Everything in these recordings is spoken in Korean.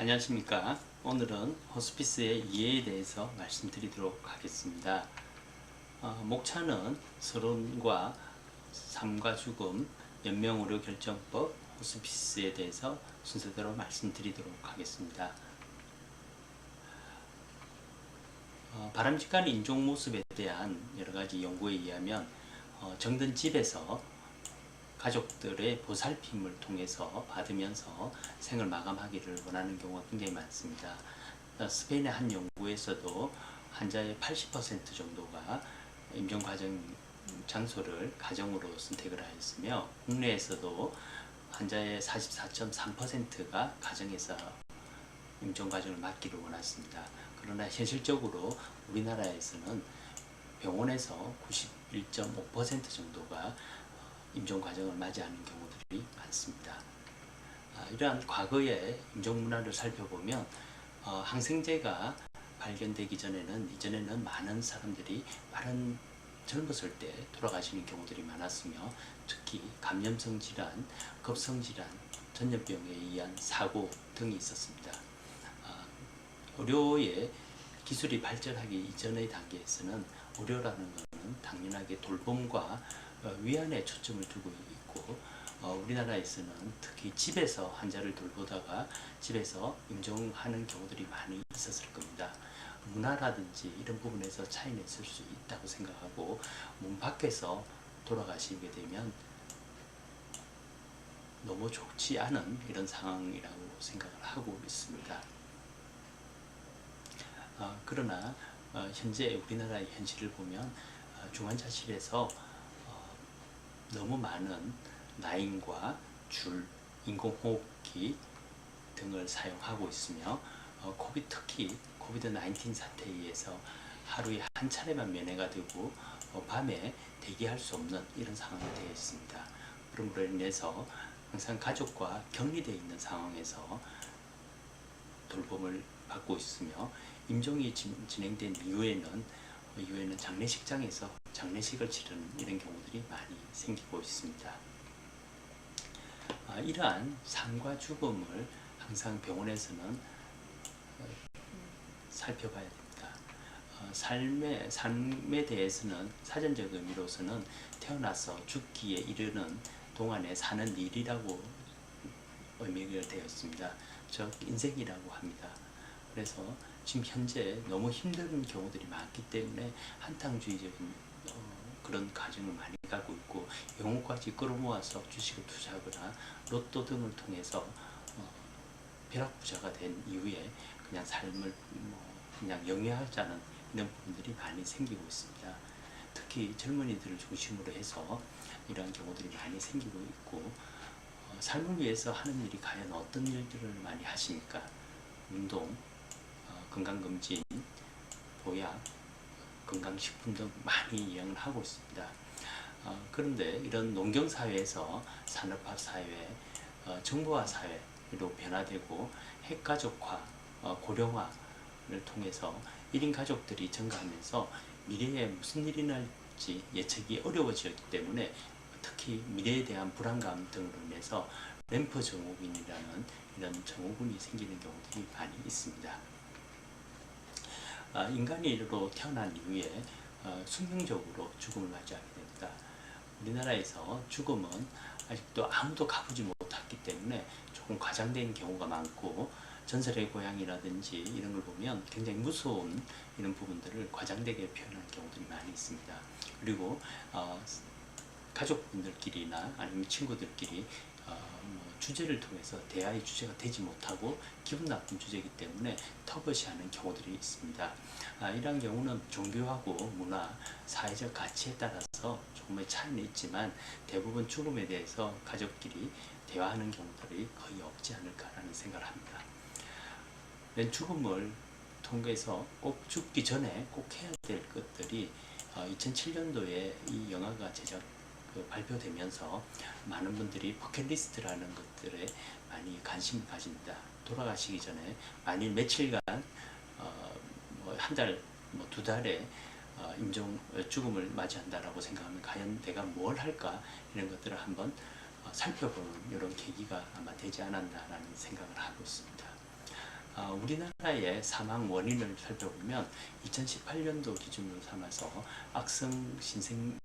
안녕하십니까. 오늘은 호스피스의 이해에 대해서 말씀드리도록 하겠습니다. 목차는 서론과 삶과 죽음, 연명의료결정법, 호스피스에 대해서 순서대로 말씀드리도록 하겠습니다. 바람직한 인종 모습에 대한 여러가지 연구에 의하면 정든 집에서 가족들의 보살핌을 통해서 받으면서 생을 마감하기를 원하는 경우가 굉장히 많습니다. 스페인의 한 연구에서도 환자의 80% 정도가 임종 과정 장소를 가정으로 선택을 하였으며, 국내에서도 환자의 44.3%가 가정에서 임종 과정을 맡기를 원했습니다. 그러나 현실적으로 우리나라에서는 병원에서 91.5% 정도가 임종 과정을 맞이하는 경우들이 많습니다. 이러한 과거의 임종 문화를 살펴보면 항생제가 발견되기 이전에는 많은 사람들이 빠른 젊었을 때 돌아가시는 경우들이 많았으며, 특히 감염성 질환, 급성 질환, 전염병에 의한 사고 등이 있었습니다. 의료의 기술이 발전하기 이전의 단계에서는 의료라는 것은 당연하게 돌봄과 위안에 초점을 두고 있고, 우리나라에서는 특히 집에서 환자를 돌보다가 집에서 임종하는 경우들이 많이 있었을 겁니다. 문화라든지 이런 부분에서 차이는 있을 수 있다고 생각하고, 문 밖에서 돌아가시게 되면 너무 좋지 않은 이런 상황이라고 생각을 하고 있습니다. 그러나 현재 우리나라의 현실을 보면 중환자실에서 너무 많은 라인과 줄, 인공호흡기 등을 사용하고 있으며, 특히 코비드-19 사태에 의해서 하루에 한 차례만 면회가 되고 밤에 대기할 수 없는 이런 상황이 되어 있습니다. 그럼으로 인해서 항상 가족과 격리되어 있는 상황에서 돌봄을 받고 있으며, 임종이 진행된 이후에는 장례식장에서 장례식을 치르는 이런 경우들이 많이 생기고 있습니다. 이러한 삶과 죽음을 항상 병원에서는 살펴봐야 됩니다. 삶에 대해서는 사전적 의미로서는 태어나서 죽기에 이르는 동안에 사는 일이라고 의미가 되어 있습니다. 즉 인생이라고 합니다. 그래서 지금 현재 너무 힘든 경우들이 많기 때문에 한탕주의적인 그런 가정을 많이 가고 있고, 영혼까지 끌어모아서 주식을 투자하거나 로또 등을 통해서 벼락부자가 된 이후에 그냥 삶을 그냥 영위하자는 이런 부분들이 많이 생기고 있습니다. 특히 젊은이들을 중심으로 해서 이러한 경우들이 많이 생기고 있고, 삶을 위해서 하는 일이 과연 어떤 일들을 많이 하십니까? 운동, 건강검진, 보약, 건강식품 등 많이 이용을 하고 있습니다. 그런데 이런 농경사회에서 산업화사회, 정보화사회로 변화되고 핵가족화, 고령화를 통해서 1인 가족들이 증가하면서 미래에 무슨 일이 날지 예측이 어려워지기 때문에, 특히 미래에 대한 불안감 등으로 인해서 램프 증후군이라는 이런 증후군이 생기는 경우들이 많이 있습니다. 인간으로 태어난 이후에 숙명적으로 죽음을 맞이하게 됩니다. 우리나라에서 죽음은 아직도 아무도 가보지 못했기 때문에 조금 과장된 경우가 많고, 전설의 고향이라든지 이런 걸 보면 굉장히 무서운 이런 부분들을 과장되게 표현하는 경우들이 많이 있습니다. 그리고 가족분들끼리나 아니면 친구들끼리 주제를 통해서 대화의 주제가 되지 못하고 기분 나쁜 주제이기 때문에 터부시하는 경우들이 있습니다. 이러한 경우는 종교하고 문화, 사회적 가치에 따라서 조금의 차이는 있지만, 대부분 죽음에 대해서 가족끼리 대화하는 경우들이 거의 없지 않을까라는 생각을 합니다. 죽음을 통해서 꼭 죽기 전에 꼭 해야 될 것들이 2007년도에 이 영화가 발표되면서 많은 분들이 버킷리스트라는 것들에 많이 관심을 가집니다. 돌아가시기 전에 만일 며칠간 한 달, 두 달에 죽음을 맞이한다라고 생각하면 과연 내가 뭘 할까, 이런 것들을 한번 살펴보는 이런 계기가 아마 되지 않았나라는 생각을 하고 있습니다. 우리나라의 사망 원인을 살펴보면 2018년도 기준으로 삼아서 악성 신생물,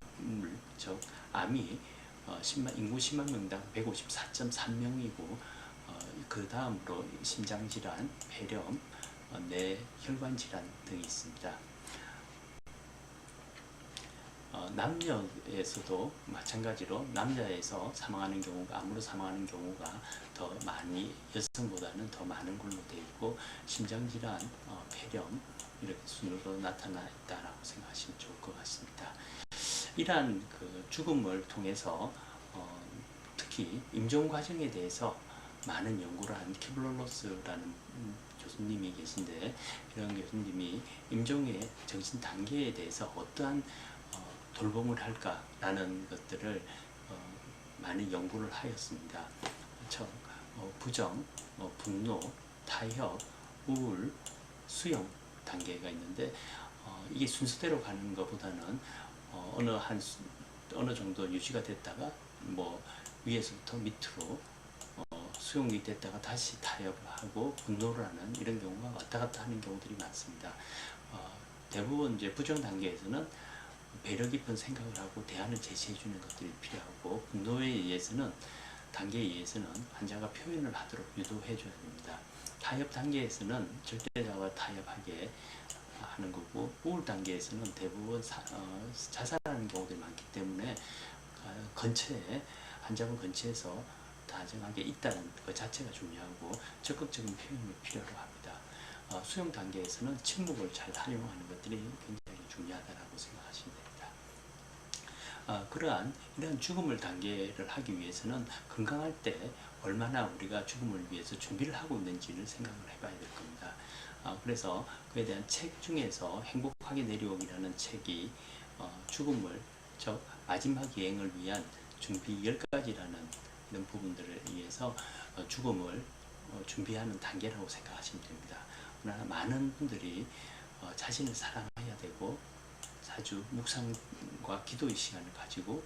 즉 암이 인구 10만 명당 154.3명이고 그 다음으로 심장질환, 폐렴, 뇌혈관질환 등이 있습니다. 남녀에서도 마찬가지로 남자에서 사망하는 경우가 암으로 사망하는 경우가 더 많이 여성보다는 더 많은 걸로 되어 있고 심장질환, 폐렴 이렇게 순으로 나타나 있다라고 생각하시면 좋을 것 같습니다. 이러한 그 죽음을 통해서 특히 임종 과정에 대해서 많은 연구를 한 키블로로스라는 교수님이 계신데 이런 교수님이 임종의 정신 단계에 대해서 어떠한 돌봄을 할까라는 것들을 많이 연구를 하였습니다. 부정, 분노, 타협, 우울, 수용 단계가 있는데 이게 순서대로 가는 것보다는 어느 정도 유지가 됐다가 뭐 위에서부터 밑으로 수용이 됐다가 다시 타협하고 분노를 하는 이런 경우가 왔다 갔다 하는 경우들이 많습니다. 대부분 이제 부정 단계에서는 배려 깊은 생각을 하고 대안을 제시해 주는 것들이 필요하고 분노에 의해서는 단계에 의해서는 환자가 표현을 하도록 유도해 줘야 됩니다. 타협 단계에서는 절대자와 타협하게 하는 거고 우울 단계에서는 대부분 자살하는 경우들이 많기 때문에 근처에 환자분 근처에서 다정하게 있다는 것 자체가 중요하고 적극적인 표현이 필요로 합니다. 수용 단계에서는 침묵을 잘 활용하는 것들이 굉장히 중요하다고 생각하시면 됩니다. 이러한 죽음을 단계를 하기 위해서는 건강할 때 얼마나 우리가 죽음을 위해서 준비를 하고 있는지를 생각을 해봐야 될 겁니다. 그래서 그에 대한 책 중에서 행복하게 내려오기라는 책이 죽음을, 즉 마지막 여행을 위한 준비 10가지라는 이런 부분들을 위해서 죽음을 준비하는 단계라고 생각하시면 됩니다. 그러나 많은 분들이 자신을 사랑해야 되고 자주 묵상과 기도의 시간을 가지고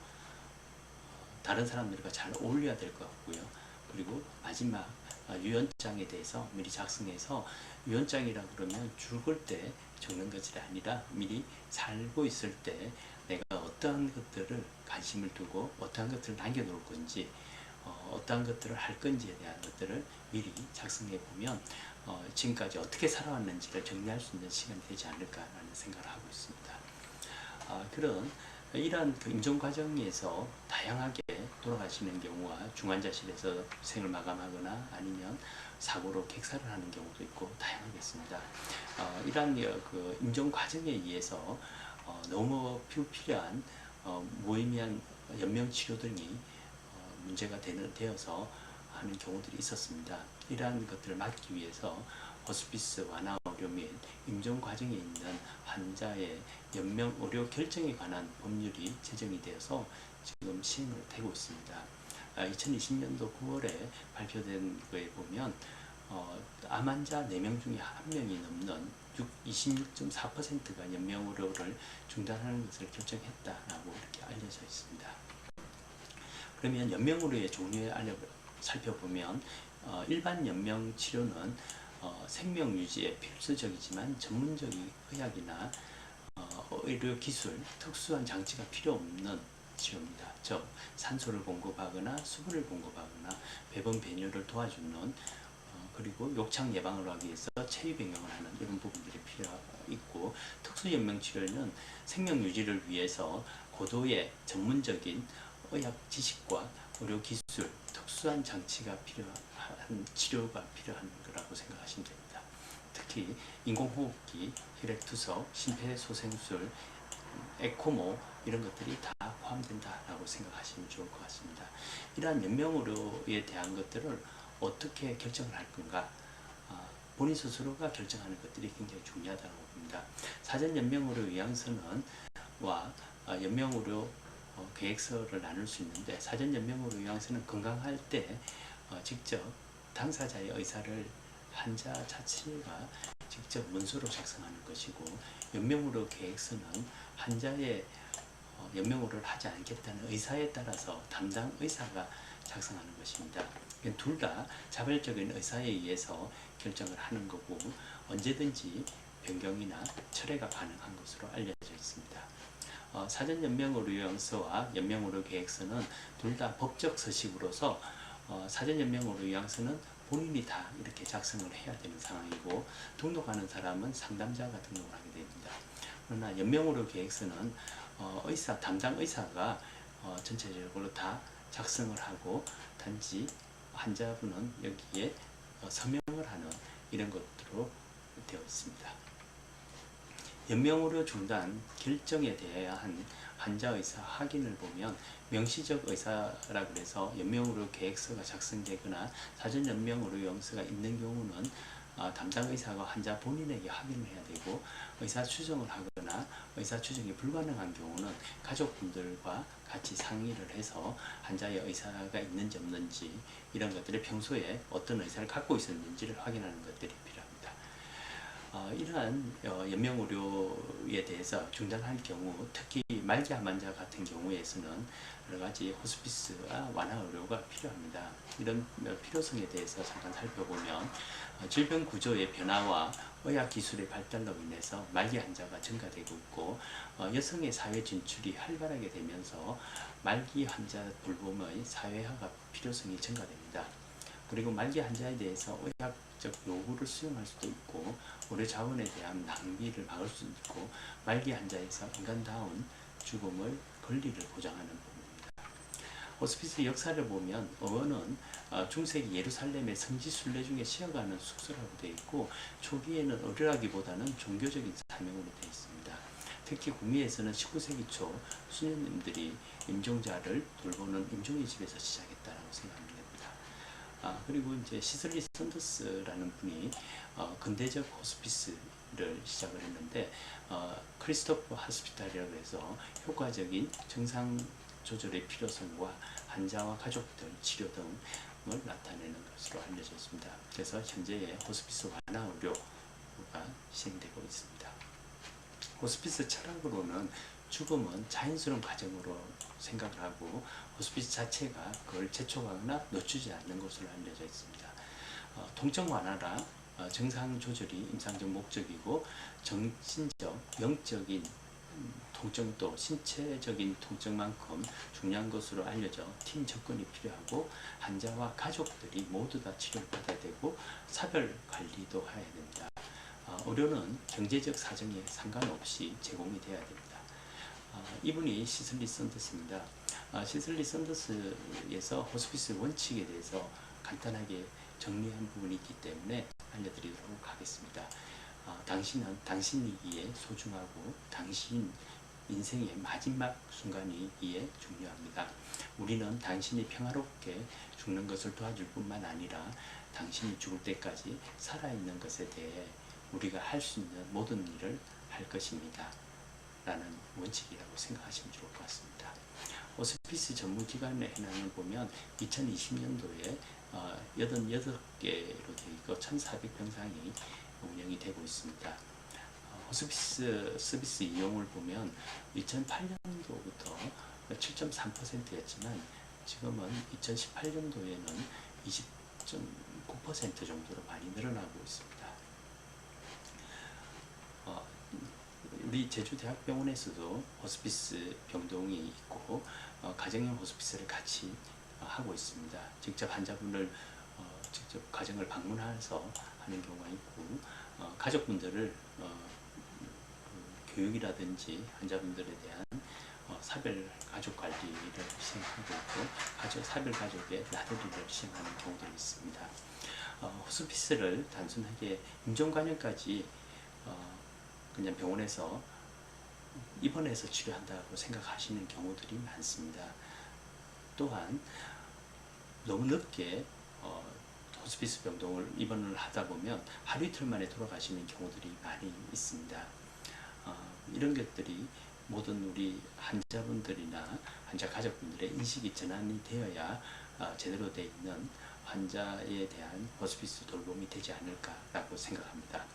다른 사람들과 잘 어울려야 될 것 같고요. 그리고 마지막 유언장에 대해서 미리 작성해서 유언장이라 그러면 죽을 때 적는 것이 아니라 미리 살고 있을 때 내가 어떠한 것들을 관심을 두고 어떠한 것들을 남겨놓을 건지 어떠한 것들을 할 건지에 대한 것들을 미리 작성해 보면 지금까지 어떻게 살아왔는지를 정리할 수 있는 시간이 되지 않을까라는 생각을 하고 있습니다. 이러한 그 임종 과정에서 다양하게 돌아가시는 경우와 중환자실에서 생을 마감하거나 아니면 사고로 객사를 하는 경우도 있고 다양하겠습니다. 이러한 그 임종 과정에 의해서 너무 불필요한 무의미한 연명 치료 등이 문제가 되어서 하는 경우들이 있었습니다. 이러한 것들을 막기 위해서 호스피스 완화 의료 및 임종 과정에 있는 환자의 연명 의료 결정에 관한 법률이 제정이 되어서 지금 시행을 되고 있습니다. 2020년도 9월에 발표된 거에 보면 암 환자 4명 중에 1명이 넘는 26.4%가 연명 의료를 중단하는 것을 결정했다라고 이렇게 알려져 있습니다. 그러면 연명 의료의 종류에 살펴보면 일반 연명 치료는 생명 유지에 필수적이지만 전문적인 의학이나 의료 기술, 특수한 장치가 필요 없는 치료입니다. 즉 산소를 공급하거나 수분을 공급하거나 배분 배뇨를 도와주는 그리고 욕창 예방을 하기 위해서 체위 변경을 하는 이런 부분들이 필요 있고 특수연명 치료는 생명 유지를 위해서 고도의 전문적인 의학 지식과 의료 기술, 특수한 장치가 필요한 치료가 필요한 거라고 생각하시면 됩니다. 특히 인공호흡기, 혈액투석, 심폐소생술, 에코모 이런 것들이 다 포함된다라고 생각하시면 좋을 것 같습니다. 이러한 연명의료에 대한 것들을 어떻게 결정을 할 건가? 본인 스스로가 결정하는 것들이 굉장히 중요하다고 봅니다. 사전 연명의료 요양서는와 연명의료 계획서를 나눌 수 있는데 사전 연명의료 요양서는 건강할 때 직접 당사자의 의사를 환자 자체가 직접 문서로 작성하는 것이고 연명의료 계획서는 환자의 연명의료를 하지 않겠다는 의사에 따라서 담당 의사가 작성하는 것입니다. 둘 다 자발적인 의사에 의해서 결정을 하는 거고 언제든지 변경이나 철회가 가능한 것으로 알려져 있습니다. 사전 연명의료요양서와 연명의료계획서는 둘 다 법적 서식으로서 사전 연명의료요양서는 본인이 다 이렇게 작성을 해야 되는 상황이고 등록하는 사람은 상담자가 등록을 하게 됩니다. 그러나 연명의료계획서는 담당 의사가 전체적으로 다 작성을 하고 단지 환자분은 여기에 서명을 하는 이런 것으로 되어 있습니다. 연명의료 중단 결정에 대한 환자의사 확인을 보면 명시적 의사라 그래서 연명의료 계획서가 작성되거나 사전 연명의료용서가 있는 경우는 담당 의사가 환자 본인에게 확인을 해야 되고 의사 추정을 하거나 의사 추정이 불가능한 경우는 가족분들과 같이 상의를 해서 환자의 의사가 있는지 없는지 이런 것들을 평소에 어떤 의사를 갖고 있었는지를 확인하는 것들이 필요합니다. 이러한 연명의료에 대해서 중단할 경우 특히 말기암 환자 같은 경우에서는 여러가지 호스피스와 완화의료가 필요합니다. 이런 필요성에 대해서 잠깐 살펴보면 질병 구조의 변화와 의학기술의 발달로 인해서 말기 환자가 증가되고 있고 여성의 사회 진출이 활발하게 되면서 말기 환자 돌봄의 사회화가 필요성이 증가됩니다. 그리고 말기 환자에 대해서 의학적 요구를 수용할 수도 있고 의료 자원에 대한 낭비를 막을 수도 있고 말기 환자에서 인간다운 죽음의 권리를 보장하는 부분입니다. 호스피스 역사를 보면 의원은 중세기 예루살렘의 성지 순례 중에 쉬어가는 숙소라고 되어 있고 초기에는 의료라기보다는 종교적인 사명으로 되어 있습니다. 특히 북미에서는 19세기 초 수녀님들이 임종자를 돌보는 임종의 집에서 시작했다고 생각합니다. 그리고 이제 시슬리 썬더스라는 분이 근대적 호스피스를 시작을 했는데 크리스토퍼 하스피탈이라고 해서 효과적인 증상 조절의 필요성과 환자와 가족들 치료 등을 나타내는 것으로 알려져 있습니다. 그래서 현재의 호스피스 완화 의료가 시행되고 있습니다. 호스피스 철학으로는 죽음은 자연스러운 과정으로 생각을 하고 호스피스 자체가 그걸 재촉하거나 늦추지 않는 것으로 알려져 있습니다. 통증 완화라 증상 조절이 임상적 목적이고 정신적, 영적인 통증도 신체적인 통증만큼 중요한 것으로 알려져 팀 접근이 필요하고 환자와 가족들이 모두 다 치료를 받아야 되고 사별 관리도 해야 됩니다. 의료는 경제적 사정에 상관없이 제공이 되어야 됩니다. 이분이 시슬리 썬더스입니다. 시슬리 썬더스에서 호스피스 원칙에 대해서 간단하게 정리한 부분이 있기 때문에 알려드리도록 하겠습니다. 당신은 당신이기에 소중하고 당신 인생의 마지막 순간이기에 중요합니다. 우리는 당신이 평화롭게 죽는 것을 도와줄 뿐만 아니라 당신이 죽을 때까지 살아있는 것에 대해 우리가 할 수 있는 모든 일을 할 것입니다. 라는 원칙이라고 생각하시면 좋을 것 같습니다. 호스피스 전문기관의 해명을 보면 2020년도에 88개로 되어 있고 1,400병상이 운영이 되고 있습니다. 호스피스 서비스 이용을 보면 2008년도부터 7.3%였지만 지금은 2018년도에는 20.9% 정도로 많이 늘어나고 있습니다. 우리 제주대학병원에서도 호스피스 병동이 있고 가정형 호스피스를 같이 하고 있습니다. 직접 환자분을 직접 가정을 방문해서 하는 경우가 있고 가족분들을 교육이라든지 환자분들에 대한 사별 가족 관리를 시행하고 있고 사별 가족의 나들이를 시행하는 경우도 있습니다. 호스피스를 단순하게 임종 과정까지 그냥 병원에서 입원해서 치료한다고 생각하시는 경우들이 많습니다. 또한 너무 늦게 호스피스 병동을 입원을 하다 보면 하루 이틀 만에 돌아가시는 경우들이 많이 있습니다. 이런 것들이 모든 우리 환자분들이나 환자 가족분들의 인식이 전환이 되어야 제대로 되어 있는 환자에 대한 호스피스 돌봄이 되지 않을까라고 생각합니다.